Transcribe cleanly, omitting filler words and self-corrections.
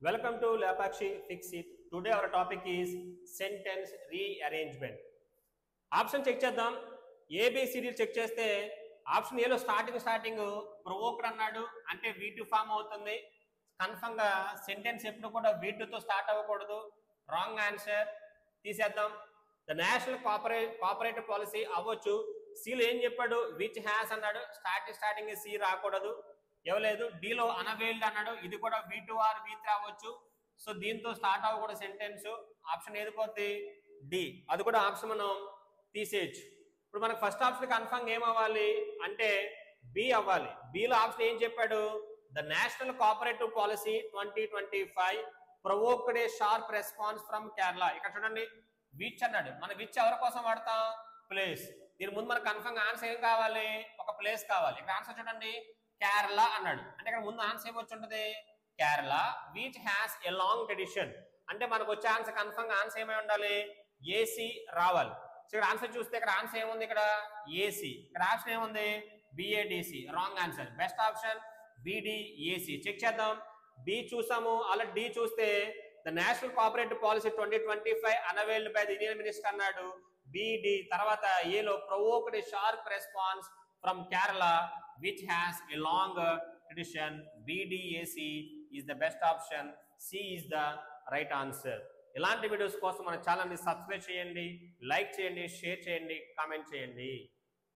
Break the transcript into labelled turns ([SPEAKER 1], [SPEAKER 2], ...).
[SPEAKER 1] Welcome to Lapakshi Fix It. Today our topic is sentence rearrangement. Option check చేద్దాం. ABCD check చేస్తే option ఏలో starting provoked అన్నాడు అంటే V2 form అవుతుంది. Confirm గా సెంటెన్స్ ఎప్పుడు కూడా V2 తో స్టార్ట్ అవ్వకూడదు. రాంగ్ ఆన్సర్ తీసేద్దాం. ద నేషనల్ కోఆపరేటివ్ పాలసీ అవ్వచ్చు. సిలో ఏం చెప్పాడు? విచ్ హ్యాస్ అన్నాడు. స్టార్టింగ్ సి రాకూడదు. ఇవ్వలేదు. డిలో అనవైల్డ్ అన్నాడు. ఇది కూడా V2 ఆర్ V3 అవ్వచ్చు. సో దీంతో స్టార్ట్ అవ్వకూడదు సెంటెన్స్. ఆప్షన్ ఏది పోద్ది? డి. అది కూడా ఆప్షన్ మనం తీసేయచ్చు. ఇప్పుడు మనకు ఫస్ట్ ఆప్షన్ కన్ఫర్మ్ ఏం అవ్వాలి అంటే బి అవ్వాలి. బిలో ఆప్షన్ ఏం చెప్పాడు? The national cooperative policy 2025 provoked a sharp response from Kerala. ఇక్కడ చూడండి విచ్ అన్నాడు. మన విచ్ ఎవరి కోసం వాడతాం? ప్లేస్. దీని ముందు మనకు కన్ఫర్మ్ ఆన్సర్ ఏం కావాలి? ఒక ప్లేస్ కావాలి. ఇక్కడ ఆన్సర్ చూడండి కేరళ అన్నాడు. అంటే ఇక్కడ ముందు ఆన్సర్ ఏమొచ్చి ఉంటుంది? Kerala which has a long tradition. అంటే మనకు వచ్చే ఆన్సర్ కన్ఫర్మ్ ఆన్సర్ ఏమై ఉండాలి? ఏసీ రావాలి. సో ఇక్కడ ఆన్సర్ చూస్తే ఇక్కడ ఆన్సర్ ఏముంది? ఇక్కడ ఏసీ. ఇక్కడ ఆప్షన్ ఏముంది? BADC. Wrong answer. Best option BDAC. Check చేద్దాం. బి చూసాము, అలా డి చూస్తే the national cooperative policy 2025 unveiled by the Indian minister అన్నాడు. బిడి. తర్వాత ఏలో provoked a sharp response from Kerala which has a long tradition. BDAC is the best option. C is the right answer. ఇలాంటి videos కోసం మన ఛానల్ని subscribe చేయండి, like చేయండి, share చేయండి, కామెంట్ చేయండి.